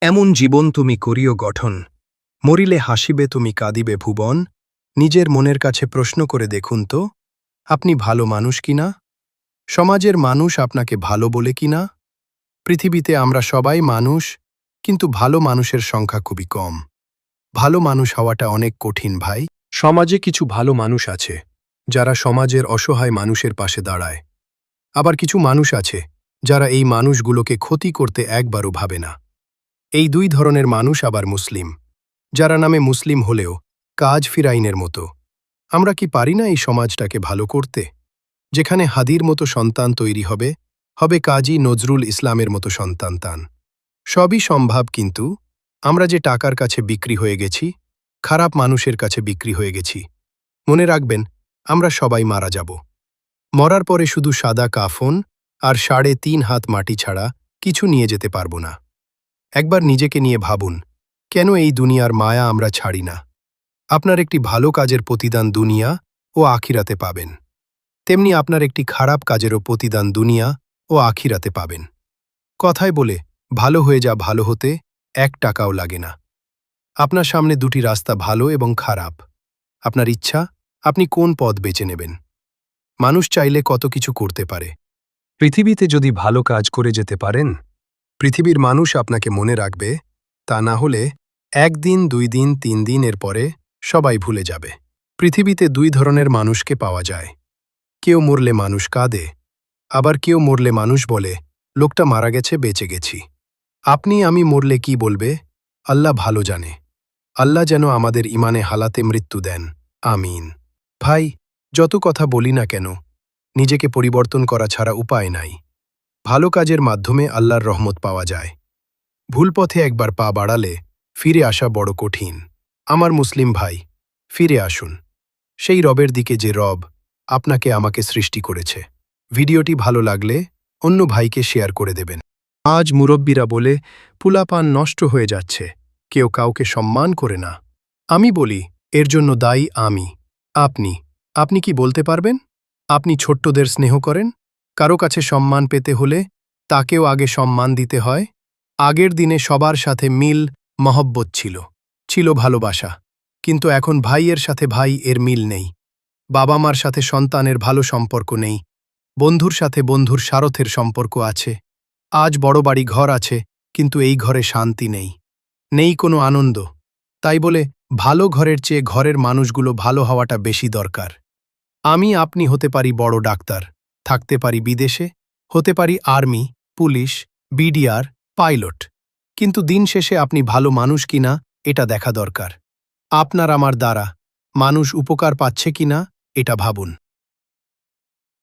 এমন জীবন তুমি করিও গঠন, মরিলে হাসিবে তুমি কাঁদিবে ভুবন। নিজের মনের কাছে প্রশ্ন করে দেখুন তো, আপনি ভালো মানুষ কিনা? সমাজের মানুষ আপনাকে ভালো বলে কিনা? পৃথিবীতে আমরা সবাই মানুষ, কিন্তু ভালো মানুষের সংখ্যা খুবই কম। ভালো মানুষ হওয়াটা অনেক কঠিন ভাই। সমাজে কিছু ভালো মানুষ আছে, যারা সমাজের অসহায় মানুষের পাশে দাঁড়ায়। আবার কিছু মানুষ আছে, যারা এই মানুষগুলোকে ক্ষতি করতে একবারও ভাবে না। এই দুই ধরনের মানুষ আবার মুসলিম, যারা নামে মুসলিম হলেও কাজ ফিরাইনের মতো। আমরা কি পারি না এই সমাজটাকে ভালো করতে, যেখানে হাদির মতো সন্তান তৈরি হবে, হবে কাজী নজরুল ইসলামের মতো সন্তান? সবই সম্ভব, কিন্তু আমরা যে টাকার কাছে বিক্রি হয়ে গেছি, খারাপ মানুষের কাছে বিক্রি হয়ে গেছি। মনে রাখবেন, আমরা সবাই মারা যাব। মরার পরে শুধু সাদা কাফন আর ৩.৫ হাত মাটি ছাড়া কিছু নিয়ে যেতে পারব না। একবার নিজেকে নিয়ে ভাবুন, কেন এই দুনিয়ার মায়া আমরা ছাড়ি না? আপনার একটি ভালো কাজের প্রতিদান দুনিয়া ও আখিরাতে পাবেন, তেমনি আপনার একটি খারাপ কাজেরও প্রতিদান দুনিয়া ও আখিরাতে পাবেন। কথায় বলে, ভালো হয়ে যা, ভালো হতে ১ টাকাও লাগে না। আপনার সামনে দুটি রাস্তা, ভালো এবং খারাপ। আপনার ইচ্ছা, আপনি কোন পথ বেছে নেবেন। মানুষ চাইলে কত কিছু করতে পারে। পৃথিবীতে যদি ভালো কাজ করে যেতে পারেন, পৃথিবীর মানুষ আপনাকে মনে রাখবে। তা না হলে ১ দিন, ২ দিন, ৩ দিন এর পরে সবাই ভুলে যাবে। পৃথিবীতে ২ ধরনের মানুষকে পাওয়া যায়। কেউ মরলে মানুষ কাঁদে, আবার কেউ মরলে মানুষ বলে, লোকটা মারা গেছে, বেঁচে গেছি। আপনি আমি মরলে কি বলবে? আল্লাহ ভালো জানে। আল্লাহ যেন আমাদের ইমানে হালাতে মৃত্যু দেন, আমিন। ভাই, যত কথা বলি না কেন, নিজেকে পরিবর্তন করা ছাড়া উপায় নাই। ভালো কাজের মাধ্যমে আল্লাহর রহমত পাওয়া যায়। ভুল পথে একবার পা বাড়ালে ফিরে আসা বড় কঠিন। আমার মুসলিম ভাই, ফিরে আসুন সেই রবের দিকে, যে রব আপনাকে আমাকে সৃষ্টি করেছে। ভিডিওটি ভালো লাগলে অন্য ভাইকে শেয়ার করে দেবেন। আজ মুরব্বীরা বলে পুলাপান নষ্ট হয়ে যাচ্ছে, কেউ কাউকে সম্মান করে না। আমি বলি, এর জন্য দায়ী আমি, আপনি কি বলতে পারবেন? আপনি ছোট্টদের স্নেহ করেন? কারো কাছে সম্মান পেতে হলে তাকেও আগে সম্মান দিতে হয়। আগের দিনে সবার সাথে মিল মহব্বত ছিল ভালোবাসা, কিন্তু এখন ভাইয়ের সাথে ভাই এর মিল নেই। বাবা মার সাথে সন্তানের ভালো সম্পর্ক নেই। বন্ধুর সাথে বন্ধুর স্বার্থের সম্পর্ক আছে। আজ বড় বাড়ি ঘর আছে, কিন্তু এই ঘরে শান্তি নেই কোনো আনন্দ। তাই বলে ভালো ঘরের চেয়ে ঘরের মানুষগুলো ভালো হওয়াটা বেশি দরকার। আপনি হতে পারি বড় ডাক্তার, থাকতে পারি বিদেশে, হতে পারি আর্মি, পুলিশ, বিডিআর, পাইলট, কিন্তু দিন শেষে আপনি ভালো মানুষ কিনা এটা দেখা দরকার। আপনার আমার দ্বারা মানুষ উপকার পাচ্ছে কিনা এটা ভাবুন।